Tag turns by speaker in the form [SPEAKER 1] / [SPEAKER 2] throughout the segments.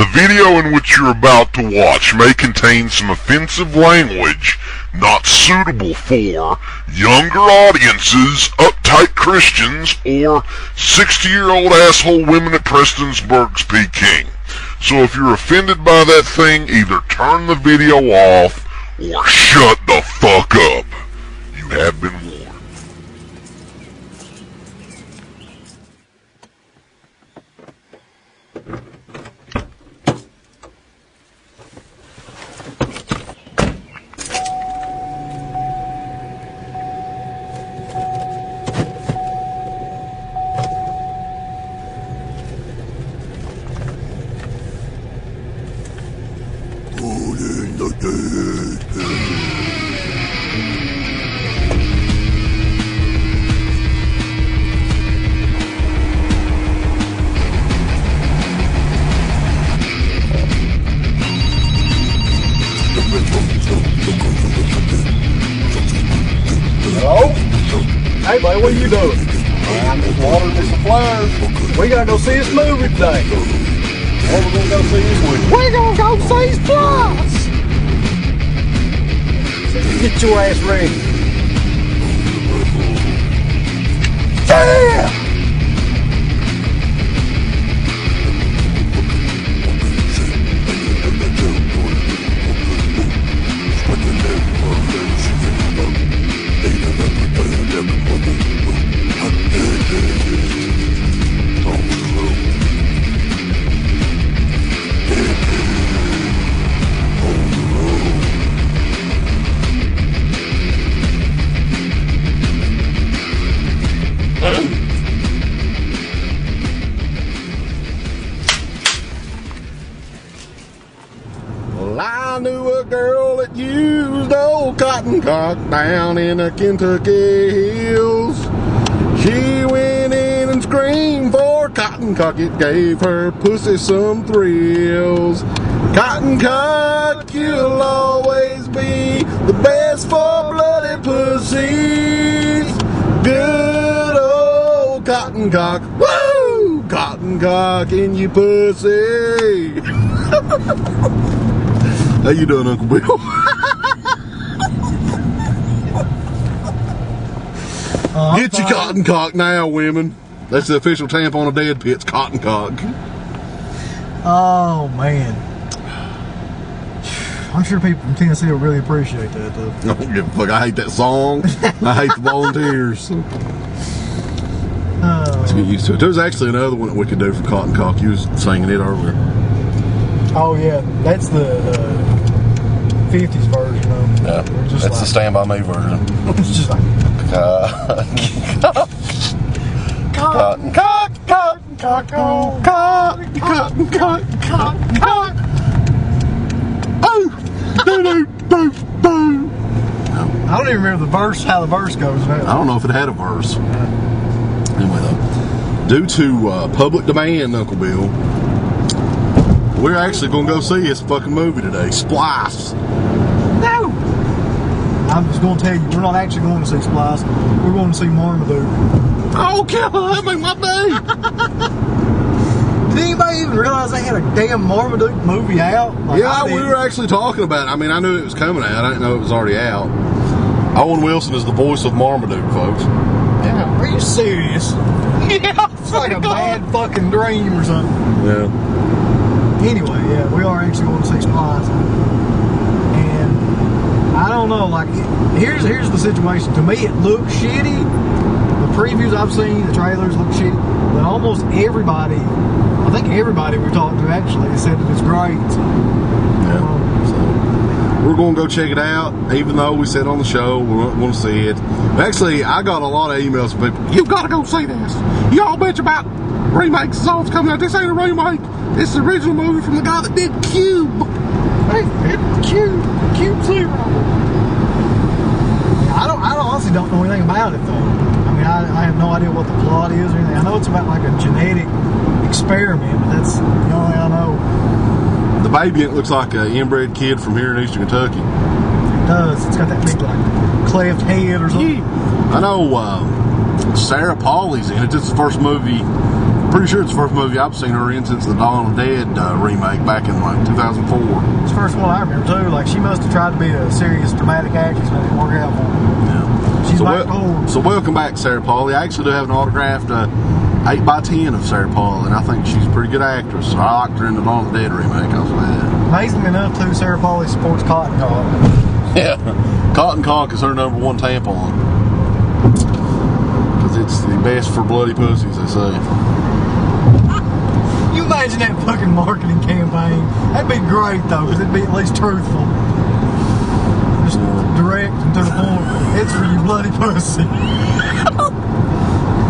[SPEAKER 1] The video in which you're about to watch may contain some offensive language not suitable for younger audiences, uptight Christians, or 60-year-old asshole women at Prestonsburg's Peking. So if you're offended by that thing, either turn the video off or shut the fuck up. You have been warned.
[SPEAKER 2] Hey, buddy, what are you doing? I'm just watering me some flowers. We gotta go see this movie today. What are we gonna go see this movie? We're gonna go see Splice! Get your ass ready. Yeah! Well, I knew a girl that used old cotton cock down in the Kentucky hills. She went in and screamed for cotton cock. It gave her pussy some thrills. Cotton cock, you'll always be the best for bloody pussies. Good old cotton cock. Woo! Cotton cock in your pussy. How you doing, Uncle Bill? Get your cotton cock now, women. That's the official tampon of DEADPIT's cotton cock.
[SPEAKER 3] Oh, man. I'm sure people from Tennessee will really appreciate that, though.
[SPEAKER 2] I don't give a fuck. I hate that song. I hate the volunteers. Let's get used to it. There's actually another one that we could do for cotton cock. You was singing it earlier.
[SPEAKER 3] Oh, yeah. That's the 50s version of it.
[SPEAKER 2] Yeah, that's like, the Stand By Me version.
[SPEAKER 3] It's just like...
[SPEAKER 2] Cotton cock, cotton cock, cotton cock, cotton cock, cotton cock. Oh!
[SPEAKER 3] I don't even remember the verse, how the verse goes.
[SPEAKER 2] I don't know if it had a verse. Anyway, though, due to public demand, Uncle Bill, we're actually going to go see this fucking movie today, Splice.
[SPEAKER 3] No! I'm just going to tell you, we're not actually going to see Splice. We're going to see Marmaduke.
[SPEAKER 2] Oh, God, that made my day!
[SPEAKER 3] Did anybody even realize they had a damn Marmaduke movie out? Like,
[SPEAKER 2] yeah, we were actually talking about it. I mean, I knew it was coming out. I didn't know it was already out. Owen Wilson is the voice of Marmaduke, folks.
[SPEAKER 3] Yeah, are you serious?
[SPEAKER 2] Yeah,
[SPEAKER 3] it's like a bad fucking dream or something.
[SPEAKER 2] Yeah.
[SPEAKER 3] Anyway, yeah, we are actually going to see Splice. And I don't know, like, here's the situation. To me, it looks shitty. The previews I've seen, the trailers look shitty. But almost everybody, I think everybody we talked to actually said that it's great.
[SPEAKER 2] Yeah. So we're going to go check it out, even though we said on the show we want to see it. Actually, I got a lot of emails from people. You got to go see this. Y'all bitch about remakes. Songs coming out. This ain't a remake. It's the original movie from the guy that did Cube.
[SPEAKER 3] Hey, Cube Zero. I honestly don't know anything about it though. I mean, I have no idea what the plot is or anything. I know it's about like a genetic experiment, but that's the only thing I know.
[SPEAKER 2] The baby, it looks like an inbred kid from here in Eastern Kentucky.
[SPEAKER 3] It does. It's got that big like cleft head or something.
[SPEAKER 2] I know Sarah Pauli's in it. This is the first movie Pretty sure it's the first movie I've seen her in since the Dawn of the Dead remake back in like 2004.
[SPEAKER 3] It's the first one I remember too. Like she must have tried to be a serious dramatic actress, but it didn't work out for her.
[SPEAKER 2] Yeah.
[SPEAKER 3] She's back forward.
[SPEAKER 2] So welcome back, Sarah Pauli. I actually do have an autographed 8x10 of Sarah Pauli, and I think she's a pretty good actress. So I liked her in the Dawn of the Dead remake. I was glad.
[SPEAKER 3] Amazingly enough, too, Sarah Pauli supports cotton cock.
[SPEAKER 2] Yeah, cotton cock is her #1 tampon. Because it's the best for bloody pussies, they say.
[SPEAKER 3] You imagine that fucking marketing campaign? That'd be great, though, because it'd be at least truthful. Just direct and to the point. It's for you bloody pussy.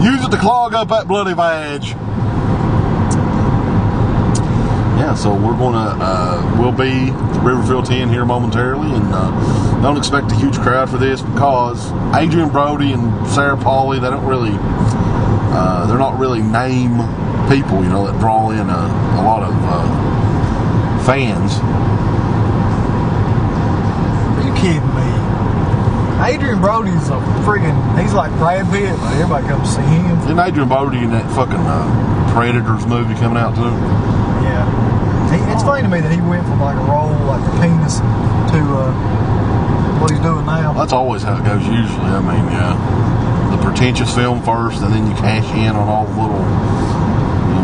[SPEAKER 2] Use it to clog up that bloody vag. Yeah, so we're we'll be at Riverfield 10 here momentarily, and don't expect a huge crowd for this because Adrian Brody and Sarah Pauli, they're not really name people, that draw in a lot of fans.
[SPEAKER 3] Are you kidding me? Adrian Brody's he's like Brad Pitt, but everybody comes to see him.
[SPEAKER 2] Isn't Adrian Brody in that fucking Predators movie coming out too?
[SPEAKER 3] Yeah. It's funny to me that he went from like a role like a penis to what he's doing now.
[SPEAKER 2] That's always how it goes usually. I mean, the pretentious film first, and then you cash in on all the little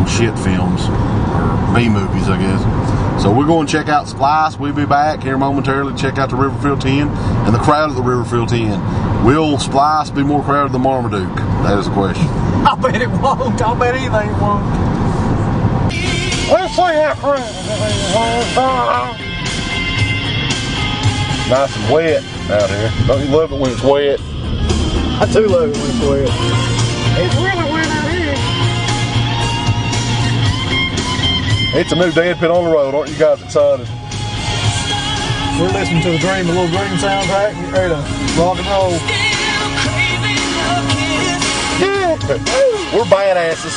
[SPEAKER 2] shit films, or B movies, I guess. So we're going to check out Splice. We'll be back here momentarily to check out the Riverfield 10 and the crowd at the Riverfield 10. Will Splice be more crowded than Marmaduke? That is the question.
[SPEAKER 3] I bet it won't. I bet anything won't.
[SPEAKER 2] Let's see how crowded. Nice and wet out here. Don't you love it when it's wet?
[SPEAKER 3] I do love it when it's wet. It's really wet out here.
[SPEAKER 2] It's a new DEADPIT on the road. Aren't you guys excited?
[SPEAKER 3] We're listening to the little Dream soundtrack. Get ready to rock and roll.
[SPEAKER 2] Yeah. We're badasses.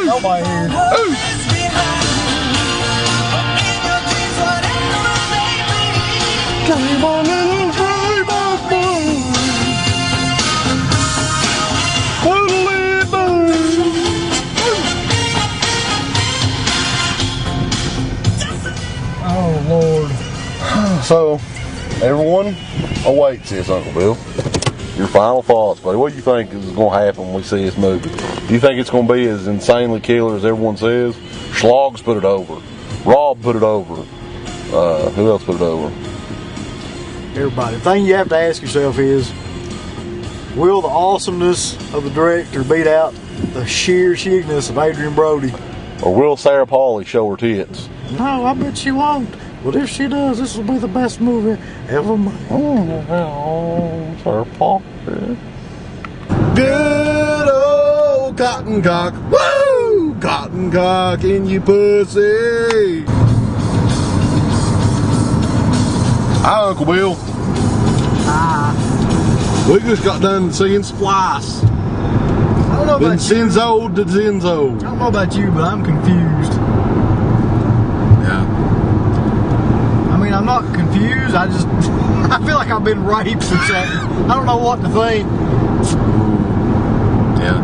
[SPEAKER 3] Nobody here.
[SPEAKER 2] Come on and drive off
[SPEAKER 3] Oh Lord.
[SPEAKER 2] So, everyone awaits this, Uncle Bill. Your final thoughts, buddy. What do you think is going to happen when we see this movie? Do you think it's going to be as insanely killer as everyone says? Schlogs put it over. Rob put it over. Who else put it over?
[SPEAKER 3] Everybody. The thing you have to ask yourself is, will the awesomeness of the director beat out the sheer shigness of Adrian Brody?
[SPEAKER 2] Or will Sarah Pauli show her tits?
[SPEAKER 3] No, I bet she won't. But if she does, this will be the best movie ever made.
[SPEAKER 2] Oh, Sarah Pauli.
[SPEAKER 4] Good old cotton cock. Woo! Cotton cock in you pussy.
[SPEAKER 2] Hi, Uncle Bill.
[SPEAKER 4] We just got done seeing Splice.
[SPEAKER 3] I don't know about
[SPEAKER 4] Vincenzo to Zenzo.
[SPEAKER 3] I don't know about you, but I'm confused.
[SPEAKER 4] Yeah.
[SPEAKER 3] I mean, I'm not confused. I feel like I've been raped or something. I don't know what to think.
[SPEAKER 4] Yeah.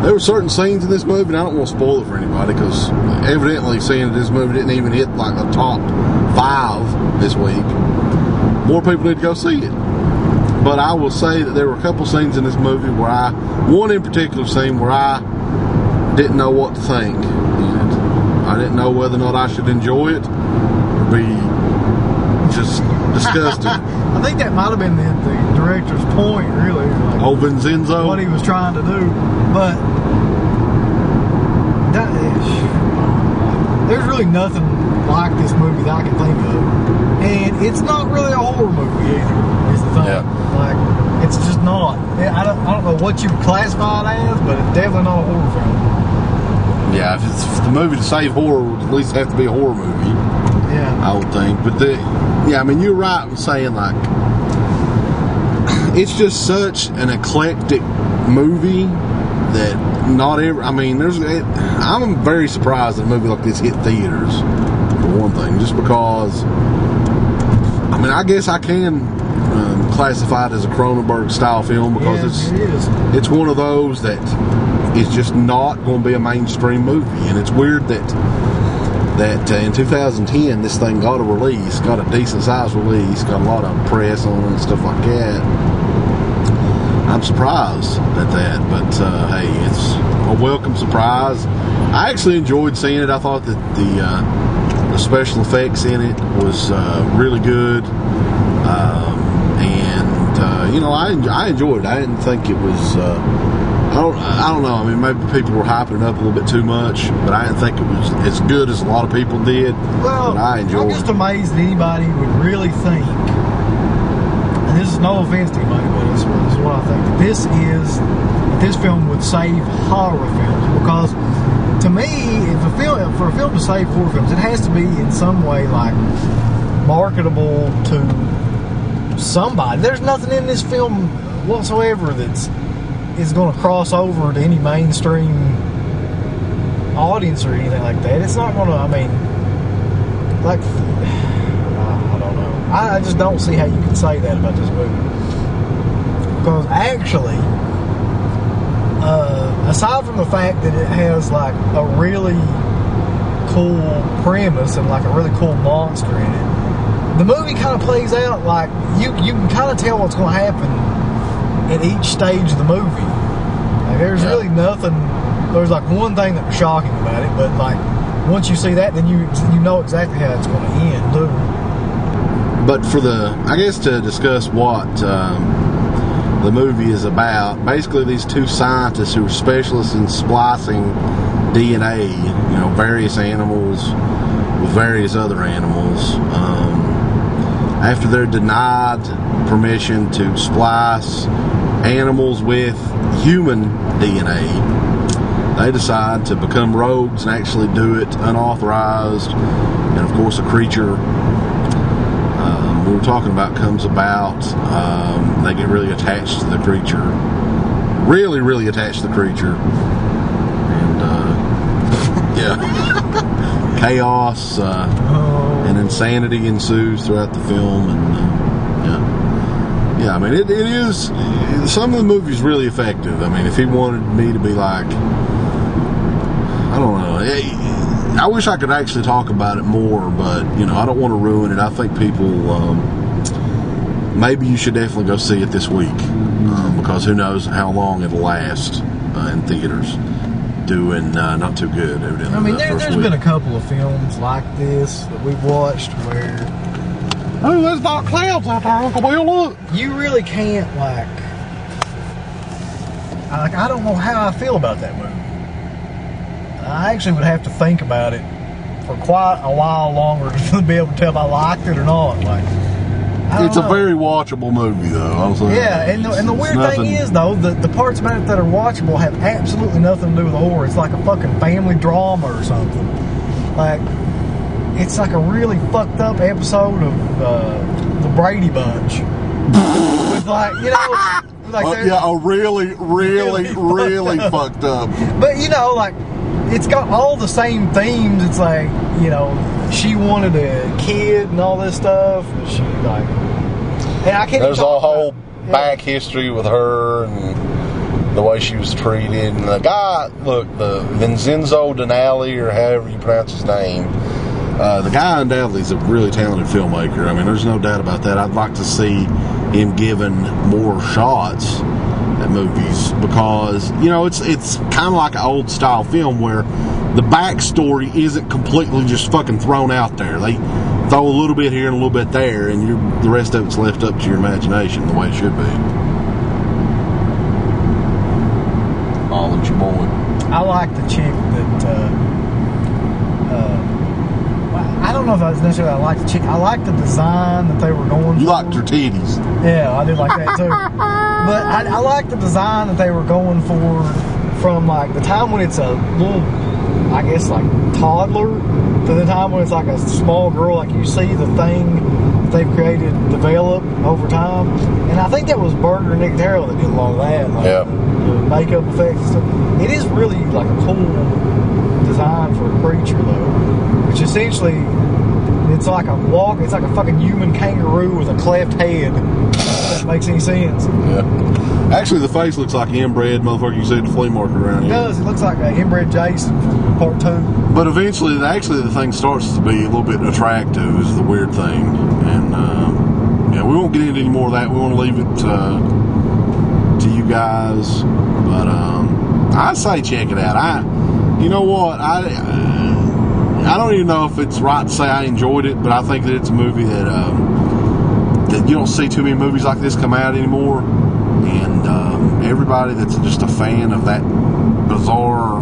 [SPEAKER 4] There were certain scenes in this movie, and I don't want to spoil it for anybody, because evidently seeing this movie didn't even hit like the top 5 this week. More people need to go see it. But I will say that there were a couple scenes in this movie where one in particular scene where I didn't know what to think. I didn't know whether or not I should enjoy it or be just disgusted.
[SPEAKER 3] I think that might have been the director's point, really. Like,
[SPEAKER 4] Oh, Vincenzo.
[SPEAKER 3] what he was trying to do. But there's really nothing like this movie that I can think of. And it's not really a horror movie either, is the thing.
[SPEAKER 2] Yeah.
[SPEAKER 3] Like, it's just not. I don't know what you would classify it as, but it's definitely not a horror film.
[SPEAKER 2] Yeah, if the movie to save horror would at least have to be a horror movie.
[SPEAKER 3] Yeah.
[SPEAKER 2] I would think. But
[SPEAKER 4] Yeah, I mean, you're right in saying, like, it's just such an eclectic movie that not every. I mean, I'm very surprised that a movie like this hit theaters. For one thing, just because. I mean, I guess I can classify it as a Cronenberg style film because it's one of those that is just not going to be a mainstream movie, and it's weird that in 2010 this thing got a release, got a decent sized release, got a lot of press on it and stuff like that. I'm surprised at that, but hey, it's a welcome surprise. I actually enjoyed seeing it. I thought that the special effects in it was really good, and you know, I enjoyed it. I didn't think it was. I don't know. I mean, maybe people were hyping it up a little bit too much, but I didn't think it was as good as a lot of people did.
[SPEAKER 3] Well,
[SPEAKER 4] but I enjoyed
[SPEAKER 3] I'm just amazed that anybody would really think, and this is no offense to anybody, but this is what I think, that this film would save horror films, because to me, for a film to save horror films, it has to be in some way like marketable to somebody. There's nothing in this film whatsoever is going to cross over to any mainstream audience or anything like that. It's not going to, I mean, like, I don't know. I just don't see how you can say that about this movie. Because actually, aside from the fact that it has like a really cool premise and like a really cool monster in it, the movie kind of plays out like you can kind of tell what's going to happen at each stage of the movie. Like, there's really nothing. There's like one thing that was shocking about it, but like once you see that, then you know exactly how it's going to end too.
[SPEAKER 4] But I guess to discuss what the movie is about, basically these two scientists who are specialists in splicing DNA, you know, various animals with various other animals. After they're denied permission to splice animals with human DNA, they decide to become rogues and actually do it unauthorized. And of course, a creature we were talking about comes about. They get really attached to the creature, really attached to the creature, and yeah, chaos and insanity ensues throughout the film, and yeah. I mean, it is. Some of the movie's really effective. I mean, if he wanted me to be like, I don't know. I wish I could actually talk about it more, but you know, I don't want to ruin it. I think people, maybe you should definitely go see it this week, because who knows how long it'll last in theaters. Doing not too good, evidently.
[SPEAKER 3] I mean, there's been a couple of films like this that we've watched where,
[SPEAKER 4] oh, there's dark clouds out there, Uncle Bill. Look,
[SPEAKER 3] you really can't I don't know how I feel about that movie. I actually would have to think about it for quite a while longer to be able to tell if I liked it or not. Like,
[SPEAKER 4] it's a very watchable movie, though. I'll say
[SPEAKER 3] yeah, and the weird thing is, though, the parts about it that are watchable have absolutely nothing to do with the horror. It's like a fucking family drama or something. Like, it's like a really fucked up episode of the Brady Bunch. With like, you know, like really fucked up. But you know, like, it's got all the same themes. It's like, you know, she wanted a kid and all this stuff. And she like, and I can't.
[SPEAKER 5] There's a whole back history with her and the way she was treated. And the guy, look, the Vincenzo Natali, or however you pronounce his name.
[SPEAKER 4] The guy undoubtedly is a really talented filmmaker. I mean, there's no doubt about that. I'd like to see him given more shots at movies, because, you know, it's kind of like an old style film where the backstory isn't completely just fucking thrown out there. They throw a little bit here and a little bit there, and the rest of it's left up to your imagination the way it should be. All at your boy.
[SPEAKER 3] I like the chick that I don't know if I was necessarily like the chick. I like the design that they were going for.
[SPEAKER 4] You liked her titties.
[SPEAKER 3] Yeah, I do like that too. But I like the design that they were going for from like the time when it's a little, I guess, like toddler, to the time when it's like a small girl. Like, you see the thing that they've created, developed over time. And I think that was Berger and Nick Terrell that did a lot of that. Like,
[SPEAKER 5] Yeah.
[SPEAKER 3] The makeup effects and stuff. It is really like a cool design for a creature, though. Which essentially, it's like a fucking human kangaroo with a cleft head. If that makes any sense.
[SPEAKER 4] Yeah. Actually, the face looks like inbred motherfucker you see at the flea market around
[SPEAKER 3] It
[SPEAKER 4] here.
[SPEAKER 3] does. It looks like an inbred Jason from part 2.
[SPEAKER 4] But eventually, the thing starts to be a little bit attractive is the weird thing. And, yeah, we won't get into any more of that. We want to leave it to you guys. But, I say check it out. You know what? I don't even know if it's right to say I enjoyed it, but I think that it's a movie that you don't see too many movies like this come out anymore. And everybody that's just a fan of that bizarre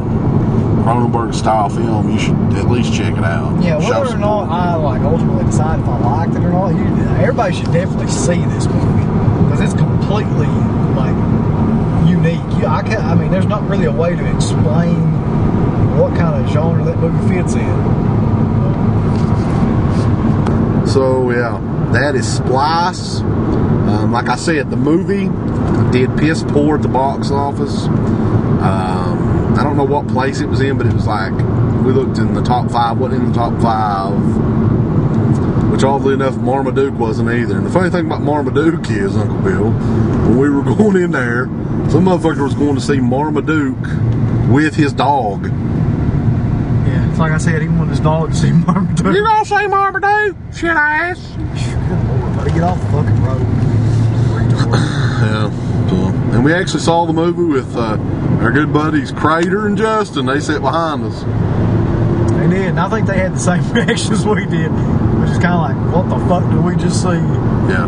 [SPEAKER 4] Cronenberg style film, you should at least check it out.
[SPEAKER 3] Yeah,
[SPEAKER 4] Show
[SPEAKER 3] whether or not I ultimately decide if I liked it or not, everybody should definitely see this movie because it's completely unique. I mean, there's not really a way to explain what kind of genre that movie fits in.
[SPEAKER 4] So yeah, that is Splice. Like I said, the movie did piss poor at the box office. I don't know what place it was in, but it was like, we looked in the top 5, wasn't in the top 5. Which oddly enough, Marmaduke wasn't either. And the funny thing about Marmaduke is, Uncle Bill, when we were going in there, some motherfucker was going to see Marmaduke with his dog.
[SPEAKER 3] Yeah, it's like I said, he wanted his dog to see Marmaduke.
[SPEAKER 4] You gonna say Marmaduke, shit ass?
[SPEAKER 3] Good Lord, buddy, get off the fucking road.
[SPEAKER 4] Yeah. So, and we actually saw the movie with our good buddies Crater and Justin. They sat behind us.
[SPEAKER 3] They did, and I think they had the same reactions we did, which is kind of like, what the fuck did we just see?
[SPEAKER 4] Yeah.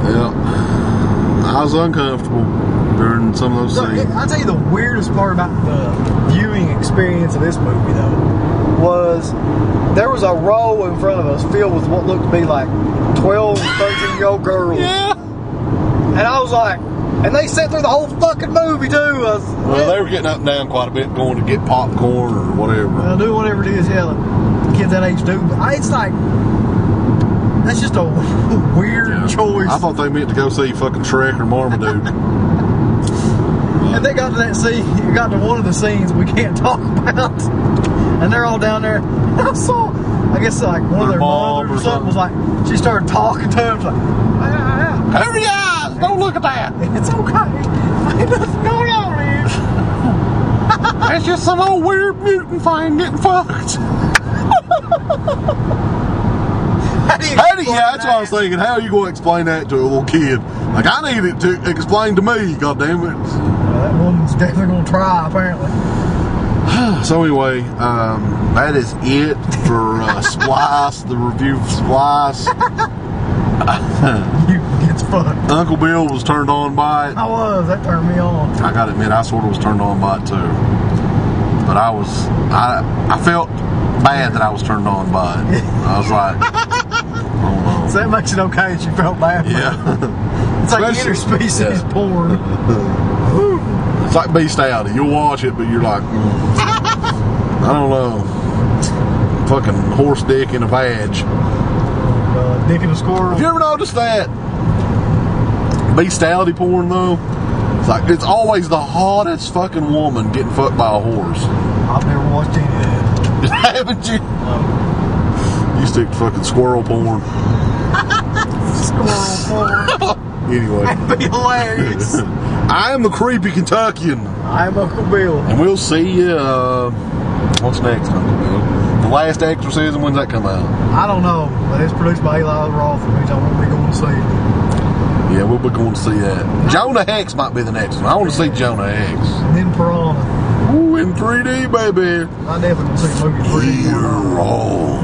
[SPEAKER 4] Yeah. I was uncomfortable during some of those scenes.
[SPEAKER 3] I'll tell you the weirdest part about the viewing experience of this movie, though, was there was a row in front of us filled with what looked to be like 12, 13-year-old girls.
[SPEAKER 4] Yeah.
[SPEAKER 3] And I was like, and they sat through the whole fucking movie, too.
[SPEAKER 4] Well, they were getting up and down quite a bit, going to get popcorn or whatever.
[SPEAKER 3] Do whatever it is, yeah, the kids that age do. But it's like, that's just a weird choice.
[SPEAKER 4] I thought they meant to go see fucking Shrek or Marmaduke.
[SPEAKER 3] And they got to that scene, you got to one of the scenes we can't talk about. And they're all down there. And I saw, I guess like one of their
[SPEAKER 4] mom
[SPEAKER 3] mothers
[SPEAKER 4] or
[SPEAKER 3] or something was like, she started talking to him. Like,
[SPEAKER 4] Cover your eyes! Don't look at that!
[SPEAKER 3] it's okay. Ain't nothing going on here.
[SPEAKER 4] It's just some old weird mutant thing getting fucked. That's what I was thinking. How are you going to explain that to a little kid? Like, I need it to explain to me, goddammit.
[SPEAKER 3] That woman's definitely going to try, apparently.
[SPEAKER 4] So anyway, that is it for Splice, the review of Splice.
[SPEAKER 3] It's fun.
[SPEAKER 4] Uncle Bill was turned on by it.
[SPEAKER 3] That turned me on.
[SPEAKER 4] I gotta admit, I sort of was turned on by it too. But I felt bad that I was turned on by it. I was like, oh no.
[SPEAKER 3] So that makes it okay that you felt bad.
[SPEAKER 4] Yeah.
[SPEAKER 3] It's like interspecies porn.
[SPEAKER 4] It's like bestiality. You'll watch it, but you're like, I don't know. Fucking horse dick in a vag.
[SPEAKER 3] Dick in a squirrel.
[SPEAKER 4] Have you ever noticed that? Bestiality porn, though? It's always the hottest fucking woman getting fucked by a horse.
[SPEAKER 3] I've never watched any of that.
[SPEAKER 4] Haven't you? No. You stick to fucking squirrel porn.
[SPEAKER 3] Squirrel porn.
[SPEAKER 4] Anyway.
[SPEAKER 3] That'd be hilarious.
[SPEAKER 4] I am the creepy Kentuckian.
[SPEAKER 3] I'm Uncle Bill.
[SPEAKER 4] And we'll see you, what's next, Uncle Bill? The Last Exorcism, when's that come out?
[SPEAKER 3] I don't know, but it's produced by Eli Roth, which I won't be going to see.
[SPEAKER 4] Yeah, we'll be going to see that. Jonah Hex might be the next one. I want to see Jonah Hex.
[SPEAKER 3] And then Piranha.
[SPEAKER 4] Ooh, in 3D, baby.
[SPEAKER 3] I definitely want to see the movie in 3D.
[SPEAKER 4] You're wrong.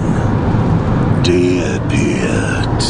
[SPEAKER 4] DEADPIT.